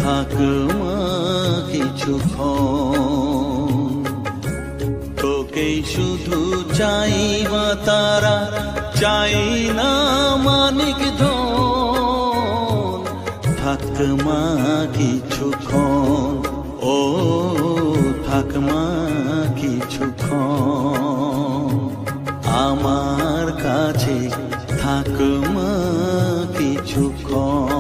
থাক মা কিছুক্ষণ, তোকেই শুধু চাই মা তারা, চাই না মানিক ধন। থাক মা কিছুক্ষণ, ও থাক মা কিছুক্ষণ, আমার কাছে থাক মা কিছুক্ষণ।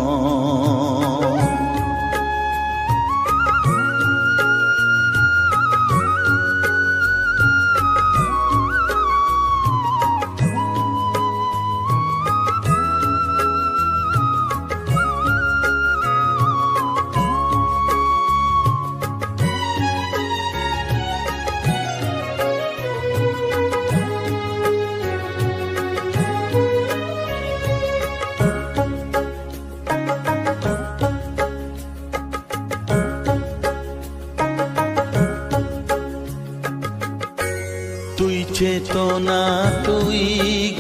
তুই চেতনা, তুই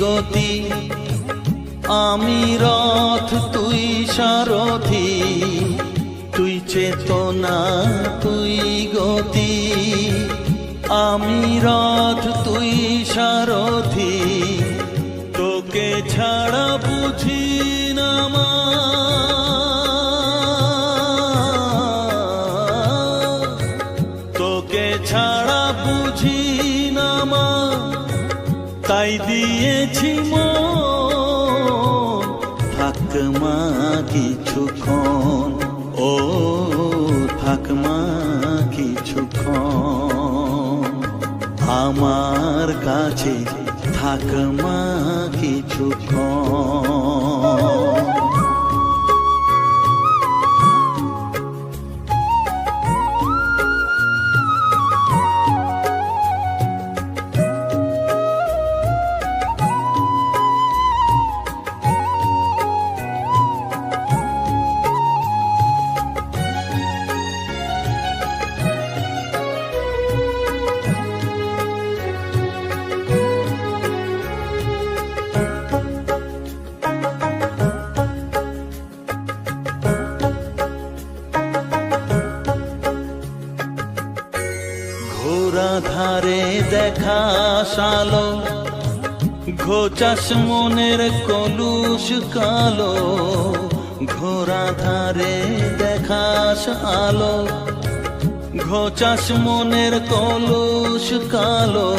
গতি, আমি রথ, তুই সারথি। তুই চেতনা, তুই গতি, আমি রথ, তুই সারথি। তোকে ছাড়া বুঝি না মা, তোকে ছাড়া বুঝি না মা, তাই দিয়েছি মন। থাক মা কিছুক্ষণ, ও থাক মা কিছুক্ষণ, আমার কাছে থাক মা কিছুক্ষণ। ঘোরা ধারে দেখা সালো, ঘোচাস মনের কলুষ কালো। ঘোরা ধারে দেখাস আলো, ঘোচাস মনের কলুষ কালো।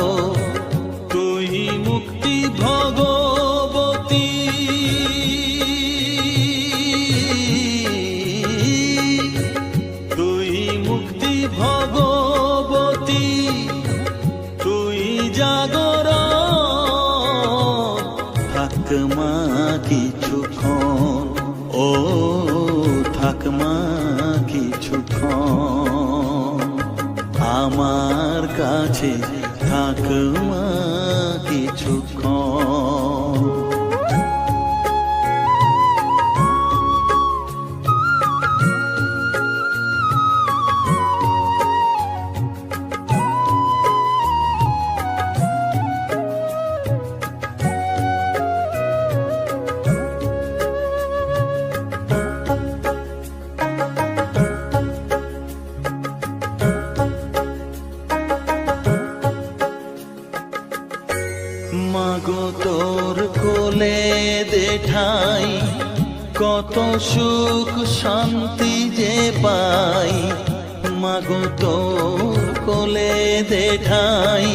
তুই মুক্তি ভগবতী, তুই মুক্তি ভগবতী, তুই জাগরণ। থাক মা কিছুক্ষণ, ও থাক মা কিছুক্ষণ, আমার কাছে থাক মা কিছুক্ষণ। মাগো তোর কোলে দেঠাই, কত সুখ শান্তি যে পাই। মাগো তোর কোলে দেঠাই,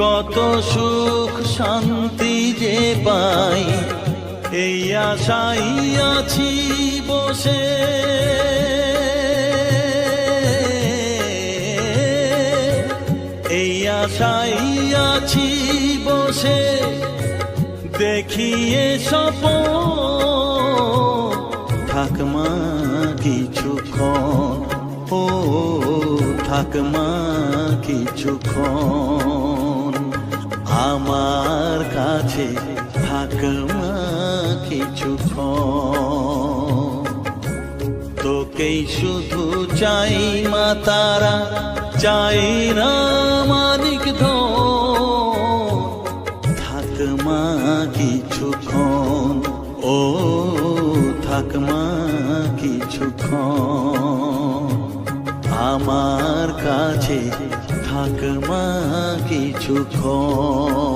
কত সুখ শান্তি যে পাই। এই আশাই আছি বসে, এই আশাই আছি বসে, দেখিয়ে স্বপন। থাক মা কিছুক্ষণ, ও থাক মা কিছুক্ষণ, আমার কাছে থাক মা কিছুক্ষণ। তোকেই শুধু চাই মা তারা, চাই না মানিক ধন। থাক মা কিছুক্ষণ, ও থাক মা কিছুক্ষণ। আমার কাছে থাক মা কিছুক্ষণ।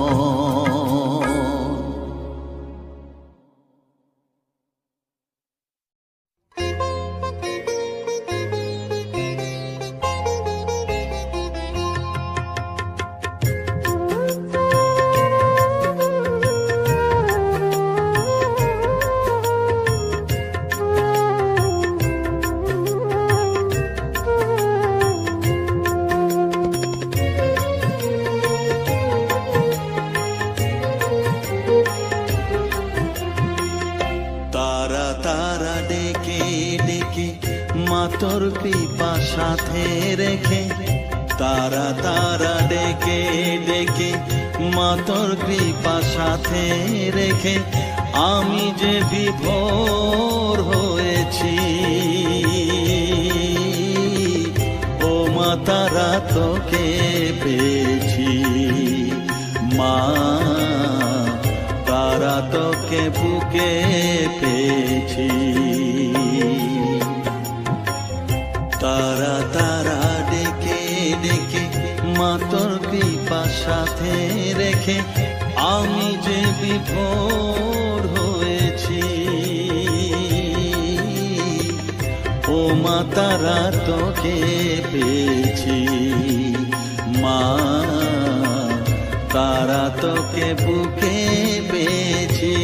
তারা তারা ডেকে ডেকে মাতর কৃপা সাথে রেখে, তারা তারা ডেকে ডেকে মাতর কৃপা সাথে রেখে, আমি যে বিভোর হয়েছি। ও মা তারা তোকে পেয়েছি, মা তারা তোকে বুকে পেয়েছি। তারা তারা ডেকে ডেকে মাতর কৃপা সাথে রেখে, আমি যে বিভোর হয়েছি। ও মা তারা তোকে পেয়েছি, মা তারা তোকে বুকে পেয়েছি।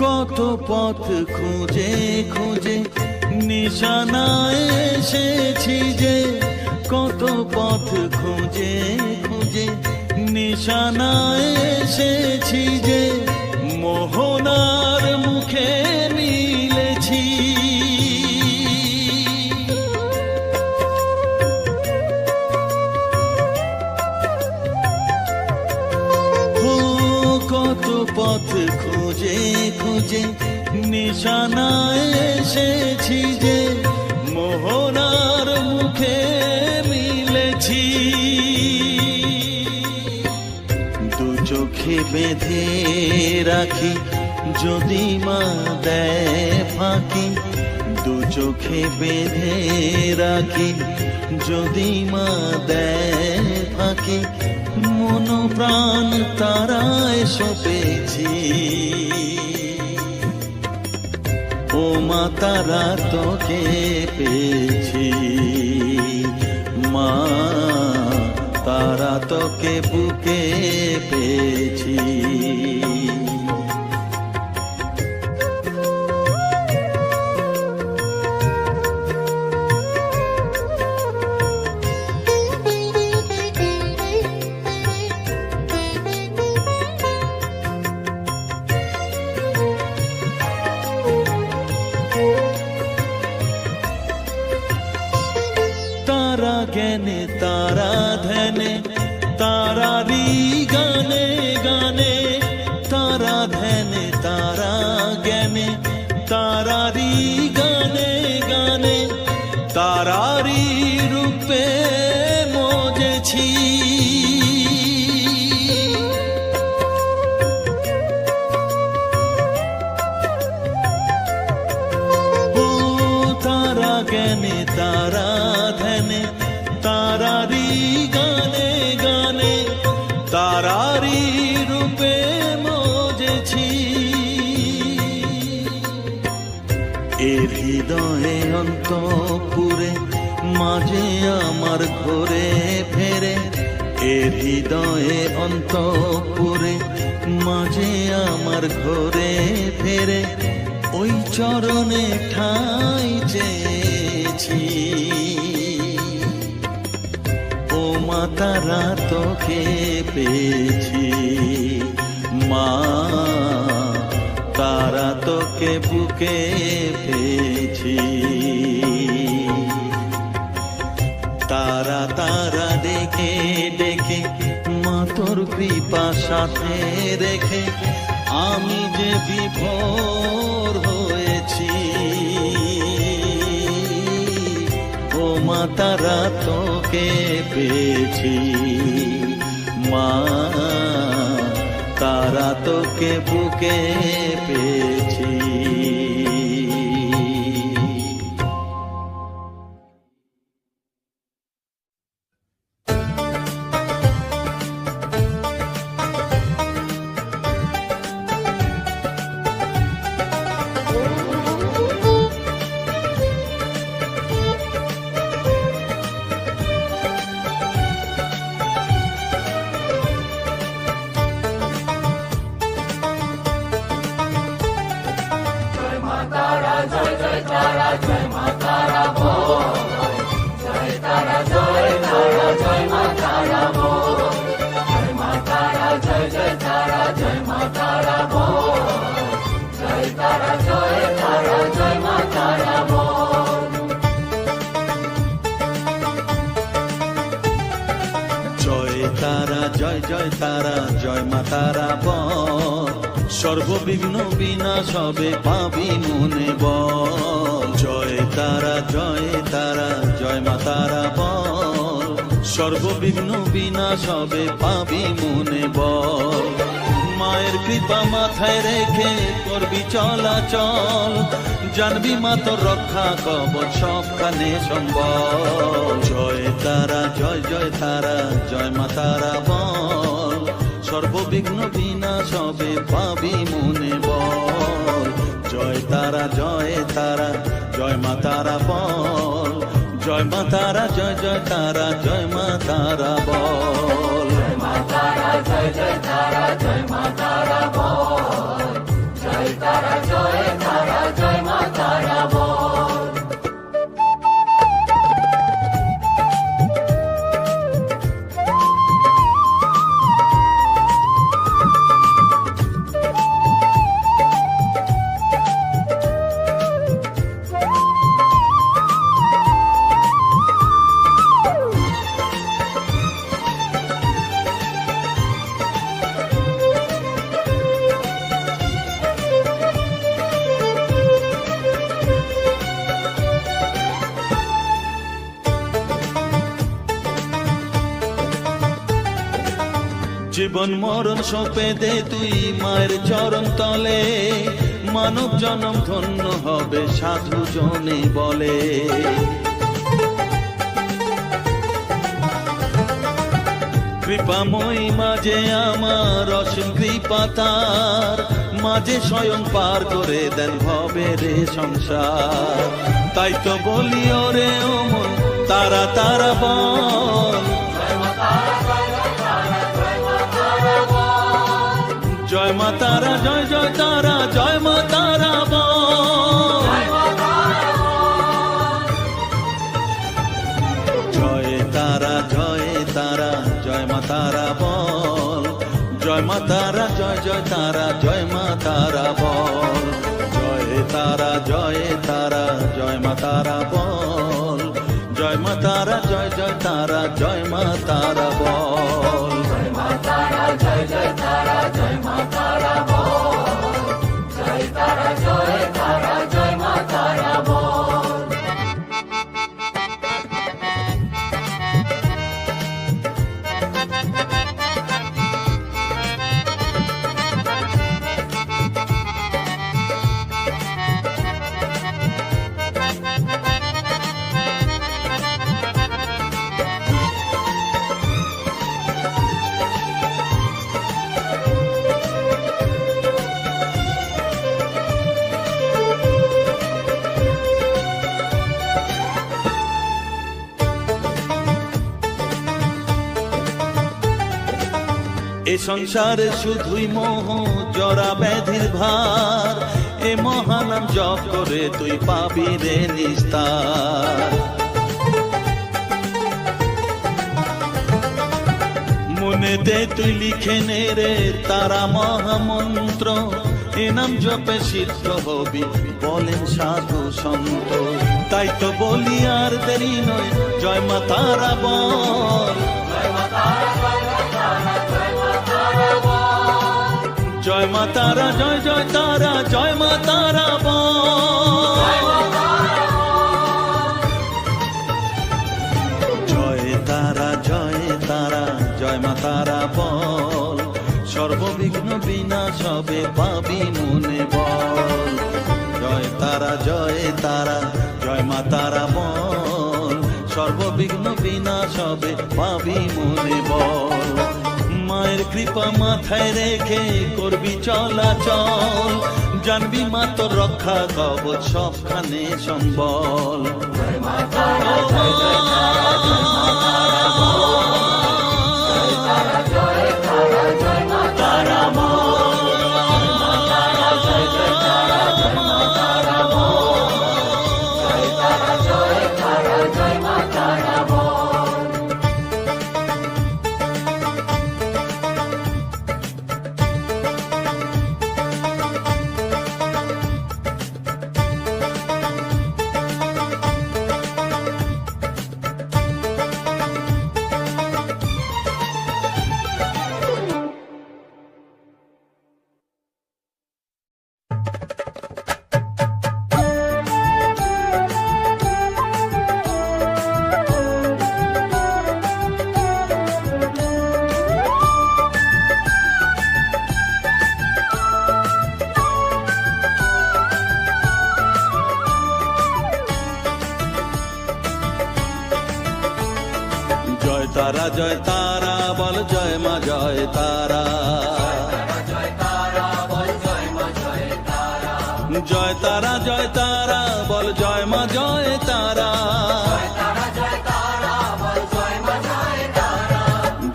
কত পথ খুঁজে খুঁজে নিশানায় এসেছি যে, কত পথ খুঁজে খুঁজে নিশানায় এসেছি যে, মোহনার মুখে মিলেছি। কত পথ খুঁজে খুঁজে নিশানায় এসেছি যে, মোহনার মুখে মিলেছি। দু চোখে বেঁধে রাখি যদি মা দেয় ফাঁকি, দু চোখে বেঁধে রাখি যদি মা দেয় ফাঁকি, মন প্রাণ তারায় সপেছি। ও মা তারা তোকে পেয়েছি, মা তারা তোকে বুকে পেয়েছি। তারা জ্ঞানে তারা ধ্যানে তারারি গানে গানে, তারা ধ্যানে তারা জ্ঞানে তারারি গানে গানে, তারারি রূপে মজেছি। ও তারা জ্ঞানে তারা ধ্যানে তারারি গানে গানে, তারারি রূপে মজেছি। এর হৃদয়ে অন্তপুরে মাঝে আমার ঘরে ফেরে, এর হৃদয়ে অন্তপুরে মাঝে আমার ঘরে ফেরে, ওই চরণে ঠাঁই চেয়েছি। ও মা তারা তোকে পেয়েছি, মা তোকে বুকে পেয়েছি। তারা তারা ডেকে ডেকে মা তোর কৃপা সাথে রেখে আমি যে বিভোর হয়েছি। ও মা তারা তোকে পেয়েছি, মা তারা তোকে বুকে পেয়েছি। জয় জয় তারা জয় মা তারা বল, সর্ববিঘ্ন বিনাশ হবে পাবি মনে বল। জয় তারা জয় মা তারা বল, সর্ববিঘ্ন বিনাশ হবে পাবি মনে বল। মায়ের কৃপা মাথায় রেখে করবি চলাচল, জানবি মা তোর রক্ষা কবচ সবখানে সম্বল। জয় তারা জয় মা তারা বল, সর্ববিঘ্ন বিনাশ হবে পাবি মনে বল। জয় তারা জয় মা তারা বল, জয় মা তারা জয় তারা জয় মা তারা বল। জয় মা তারা জয় মা তারা বল, জয় তারা জয় মা তারা বল। জীবন মরণ সঁপে দে তুই মায়ের চরণ তলে, মানব জনম ধন্য হবে সাধু জনে বলে। কৃপাময়ী মাঝে আমার অসীম কৃপা তার, মাঝে স্বয়ং পার করে দেন ভবের সংসার। তাই তো বলি ওরে ও মন তারা তারা বল, জয় মা তারা জয় তারা জয় মা তারা বল। জয় তারা জয় মা তারা বল, জয় মা তারা জয় তারা জয় মা তারা বল। জয় তারা জয় মা তারা বল, জয় মা তারা জয় তারা জয় মা তারা বল। জয় মা তারা জয় তারা জয় মা তারা বল, জয় তারা জয় মা তারা বল। এ সংসারে শুধুই মোহ জরা ব্যাধির ভার, এ মহানাম জপ করে তুই পাবি রে নিস্তার। মনেতে তুই লিখে নে রে তারা মহামন্ত্র, এ নাম জপে সিদ্ধ হবি বলেন সাধু সন্ত। তাই তো বলি আর দেরি নয়, জয় মা তারা বল, জয় মা তারা, জয় জয় তারা, জয় মা তারা বল, জয় তারা, জয় তারা, জয় মা তারা বল, সর্ববিঘ্ন বিনাশ হবে পাবি মনে বল। জয় তারা, জয় তারা, জয় মা তারা বল, সর্ববিঘ্ন বিনাশ হবে পাবি মনে বল। মায়ের কৃপা মাথায় রেখে করবি চলাচল, জানবি মা তোর রক্ষা কবচ সবখানে সম্বল। তারা, জয় তারা বল, জয় মা জয় তারা, জয় তারা, জয় তারা বল, জয় মা জয় তারা,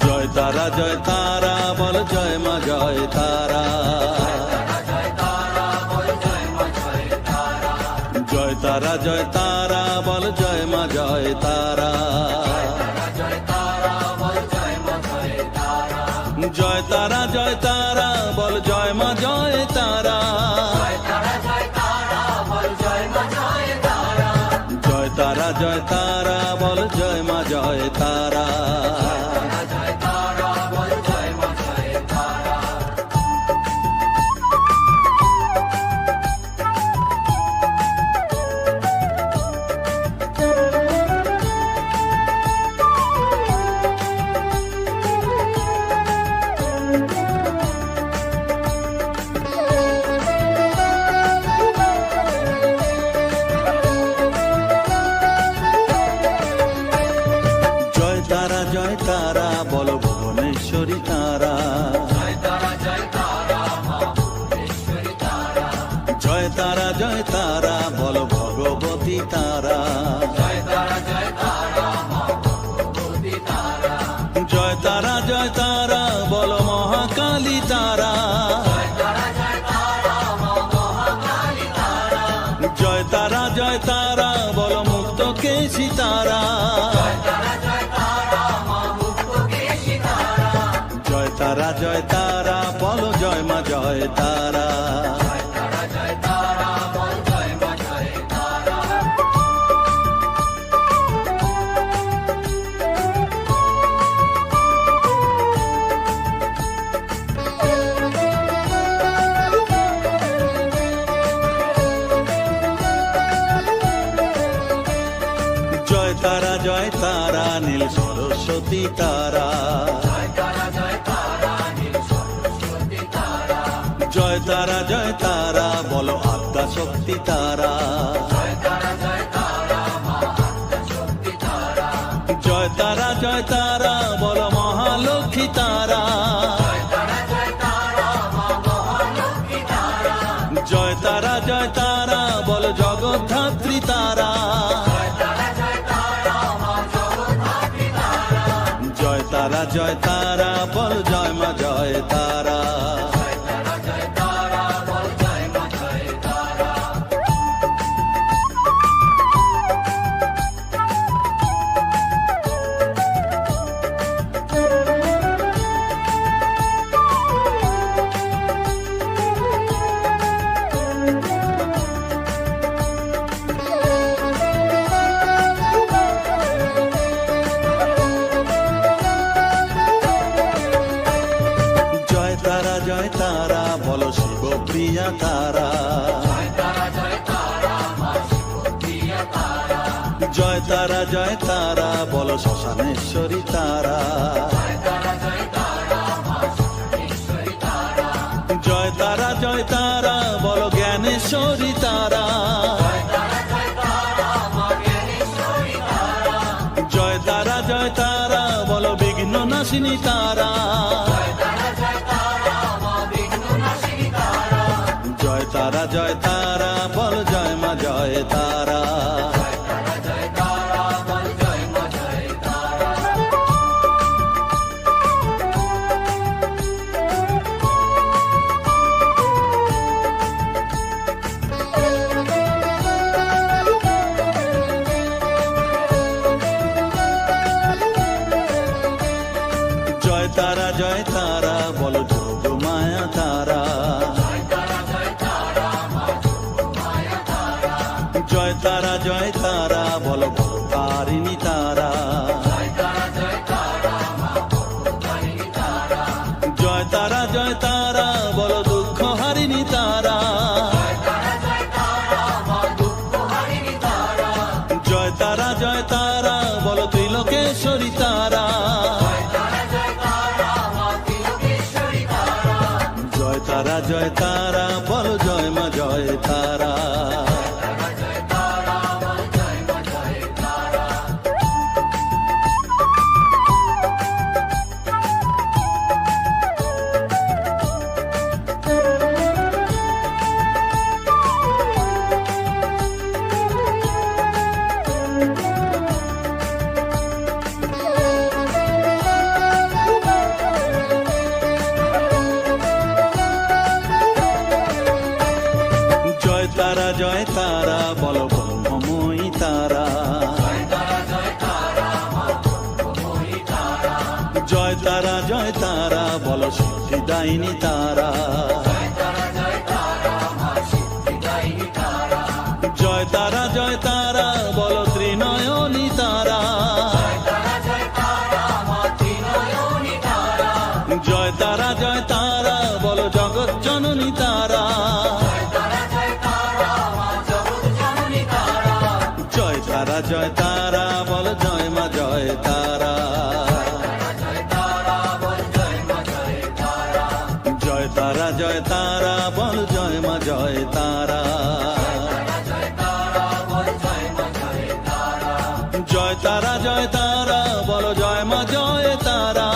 জয় তারা, জয় তারা বল, জয় মা জয় তারা, জয় তারা, জয় তারা বল, জয় মা জয় তারা, জয় তারা, জয় তারা বল, জয় মা জয় তারা, জয় তারা, জয় তারা বল, জয় মা জয় তারা। জয় তারা বল, ভুবনেশ্বরী তারা, জয় তারা, জয় তারা বল, ভগবতী তারা, জয় তারা, জয় তারা বল, মহাকালী তারা, জয় তারা, জয় তারা বল, মুক্ত কেশী তারা, জয় তারা, জয় তারা বল, জয় মা জয় তারা। জয় তারা, জয় তারা নীল সরস্বতী তারা, জয় তারা, জয় তারা বল, আদ্যা শক্তি তারা, জয় তারা, জয় তারা বল, মহালক্ষ্মী তারা, জয় তারা, জয় তারা বল, জগদ্ধাত্রী তারা, জয় তারা, জয় তারা বল, জয় মা জয় তারা। দিয়া তারা, জয় তারা জয় তারা বলো শ্মশানেশ্বরী তারা, জয় তারা জয় তারা বলো জ্ঞানেশ্বরী তারা, জয় তারা জয় তারা বলো বিঘ্ন নাশিনী তারা, জয় তারা জয় তারা বল জয় মা জয় তারা। জয় তারা জয় তারা বলো যোগ মায়া তারা, জয় তারা জয় তারা বলো তারিণী তারা, জয় তারা জয় তারা বলো দুঃখ হারিণী তারা, জয় তারা জয় তারা বলো ত্রিলোকেশ্বরী তারা, জয় তারা জয় তারা বলো জয় মা জয় তারা। জয় তারা জয় তারা বলো ব্রহ্মময়ী তারা, জয় তারা জয় তারা বলো সিদ্ধিদায়িনী তারা, জয় তারা জয় তারা বলো ত্রিনয়নী তারা, জয় তারা জয় তারা বলো জগৎ জননী তারা, জয় তারা জয় তারা বল জয় মা জয় তারা, জয় তারা জয় তারা বল জয় মা জয় তারা, জয় তারা জয় তারা বলো জয় মা জয় তারা,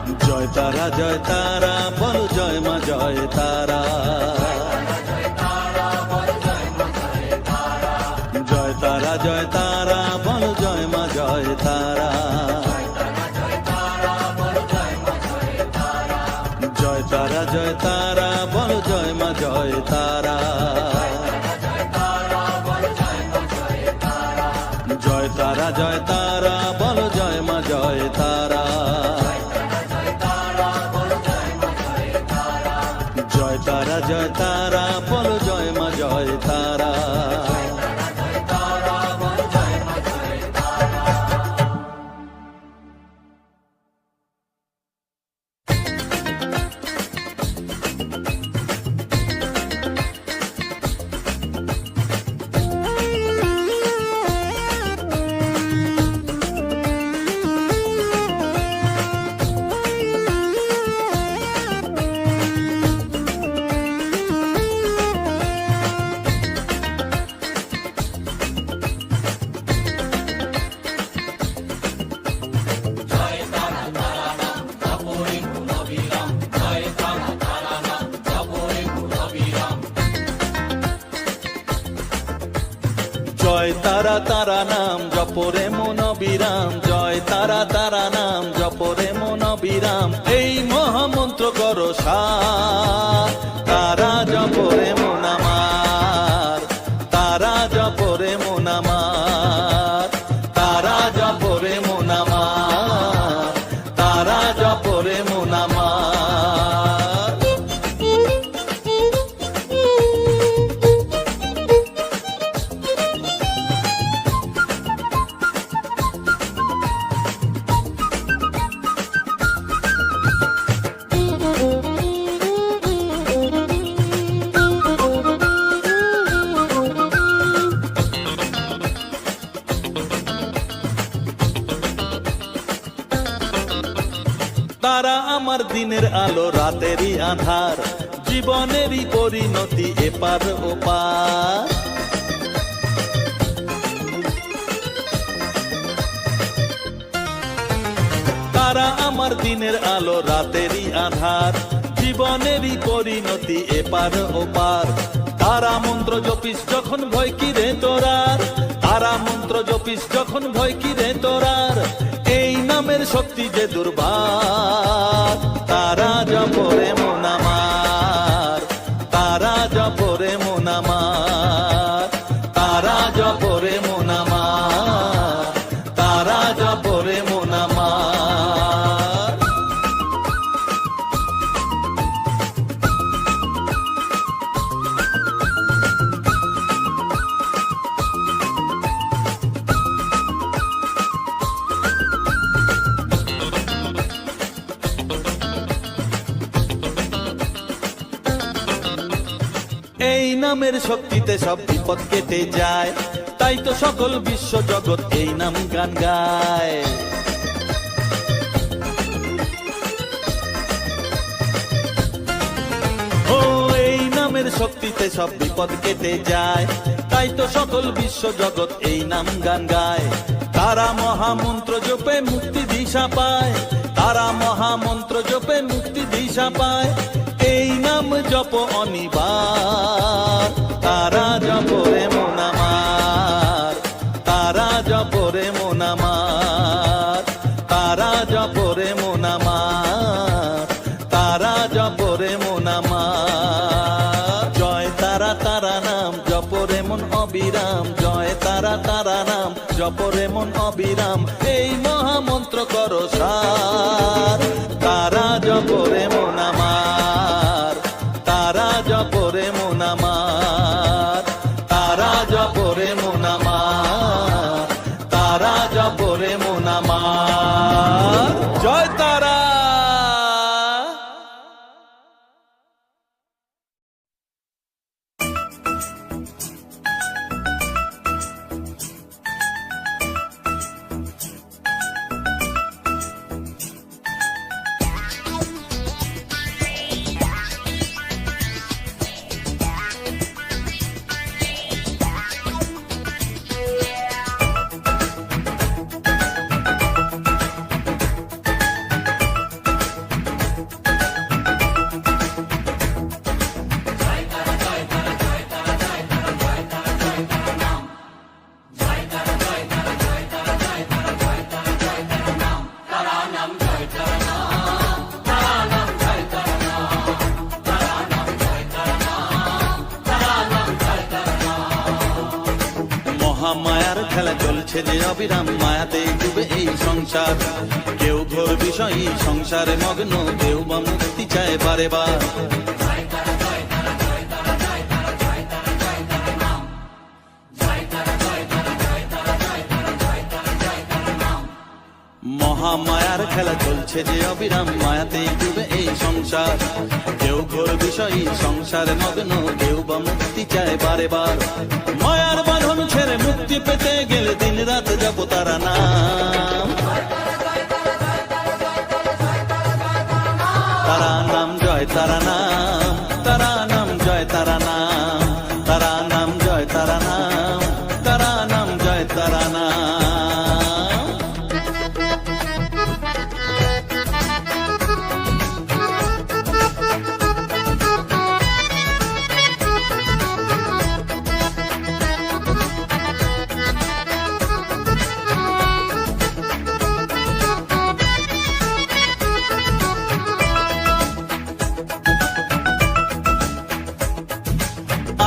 জয় তারা জয় তারা বল জয় মা জয় তারা, জয় তারা জয় তারা বল জয় মা জয় তারা, জয় তারা জয় তারা বল জয় মা জয় তারা, জয় তারা জয় তারা বল জয় মা জয় তারা, জয় তারা জয় তারা বল জয় মা জয় তারা। জয় তারা তারা নাম জপরে মন বিরাম, জয় তারা তারা নাম জপরে মন বিরাম, এই মহামন্ত্র করো সার, তারা জপরে মন আমার, তারা জপরে মন আমার, তারা জপরে মন আমার, তারা জপরে মন আমার। তারা আমার দিনের আলো রাতেরই আধার, জীবনেরই পরিণতি এপার ওপার। তারা আমার দিনের আলো রাতেরই আধার, জীবনেরই পরিণতি এপার ওপার। তারা মন্ত্র জপিস যখন ভয় কি রে তোরার, তারা মন্ত্র জপিস যখন ভয় কি রে তোরার, এই নামের শক্তি যে দুর্বার। তারা জপরে মন আমার, তারা জপরে মন আমার, তারা জপরে মন আমার, তারা জপরে মন আমার। এই নামের শক্তিতে সব বিপদ কেটে যায়, তাই তো সকল বিশ্ব জগৎ এই নাম গান গায়। ও এই নামের শক্তিতে সব বিপদ কেটে যায়, তাই তো সকল বিশ্ব জগৎ এই নাম গান গায়। তারা মহামন্ত্র জপে মুক্তি দিশা পায়, তারা মহামন্ত্র জপে মুক্তি দিশা পায়, এই নাম জপ অনিবার। তারা জপরে মন আমার, তারা জপরে মন আমার, তারা জপরে মন আমার, তারা জপরে মন আমার। জয় তারা তারা নাম জপরে মন অবিরাম, জয় তারা তারা নাম জপরে মন অবিরাম, এই মহামন্ত্র করো সার। তারা জপরে মন আমার, তারা জপরে মন আমার, তারা জপরে মন আমার, তারা জপরে মন আমার। জয় তারা। মায়ার খেলা চলছে যে অবিরাম, মায়াতে ডুবে এই সংসার। কেউ ঘোর বিষয়ী সংসারে মগ্ন, কেউ বা মুক্তি চায় বারে বার। মহামায়ার খেলা চলছে যে অবিরাম, মায়াতে ডুবে এই সংসার। কেউ ঘোর বিষয়ী সংসারে মগ্ন, কেউ বা মুক্তি চায় বারে বার। মায়ার বাঁধন ছেড়ে মুক্তি পেতে গেলে দিন রাত জপ তারা নাম, তারা নাম জয় তারা নাম, তারা নাম জয় তারা নাম, তারা নাম জয় তারা নাম, তারা নাম জয় তারা নাম।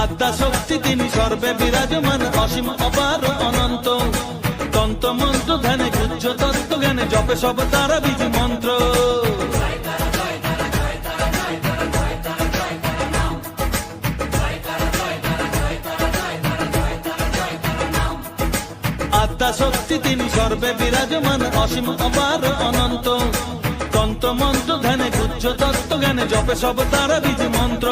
আদ্যা শক্তি তিনি সর্বে বিরাজমান, অসীম অপার অনন্ত। তন্ত্র মন্ত্র ধ্যানে গুহ্য তত্ত্ব জ্ঞানে জপে সব তারা বীজ মন্ত্র। আদ্যা শক্তি তিনি সর্বে বিরাজমান, অসীম অপার অনন্ত। তন্ত্র মন্ত্র ধ্যানে গুহ্য তত্ত্ব জ্ঞানে জপে সব তারা বীজ মন্ত্র।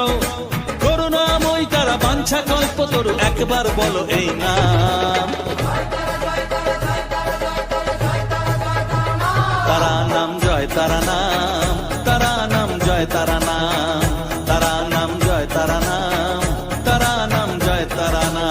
করুণাময়ী তারা বাঞ্ছা কল্পতরু, একবার বলো এই নাম। তারা নাম জয় তারা নাম, জয় তারা নাম, তারা নাম জয় তারা নাম, তারা নাম জয় তারা নাম।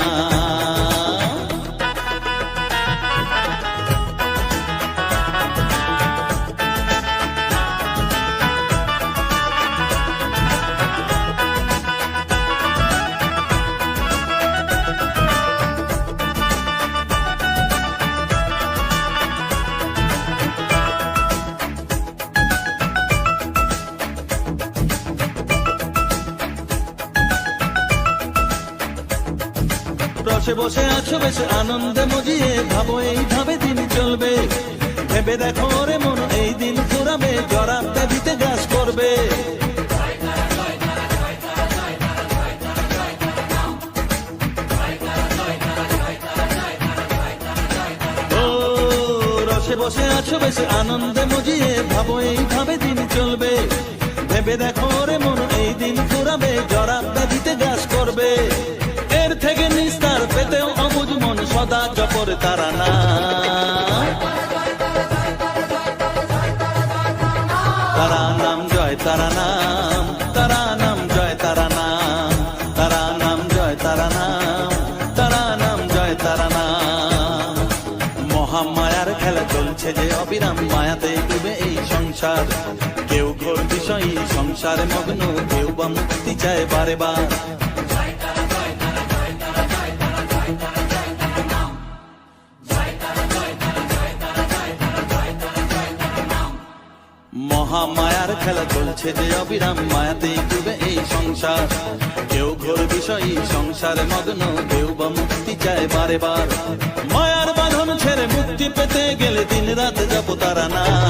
রসে বসে আছো বেশ আনন্দে মজিয়ে, ভাবো এইভাবে দিন চলবে, ভেবে দেখো রে মন এই দিন ফুরাবে, জরাব ব্যাধিতে গ্রাস করবে। ও রসে বসে আছো বেশ আনন্দে মজিয়ে, ভাবো এইভাবে দিন চলবে, ভেবে দেখো রে মন এই দিন ফুরাবে, জরাব ব্যাধিতে গ্রাস করবে। এর থেকে নিস্তার পেতেও অবুঝ মন সদা জপর তারা নাম, তারা নাম জয় তারা নাম, তারা নাম জয় তারা নাম, তারা নাম জয় তারা নাম, তারা নাম জয় তারা নাম। মহামায়ার খেলা চলছে যে অবিরাম, মায়াতে ডুবে এই সংসার, কেউ ঘোর বিষয়ী সংসারে মগ্ন, কেউ বা মুক্তি চায় বারে বার। মহামায়ার খেলা চলছে যে অবিরাম, মায়াতেই ডুবে এই সংসার, কেউ ঘোর বিষয়ী সংসারে মগ্ন, কেউ বা মুক্তি চায় বারে বার। মায়ার বাঁধন ছেড়ে মুক্তি পেতে গেলে দিন রাত জপ তারা নাম,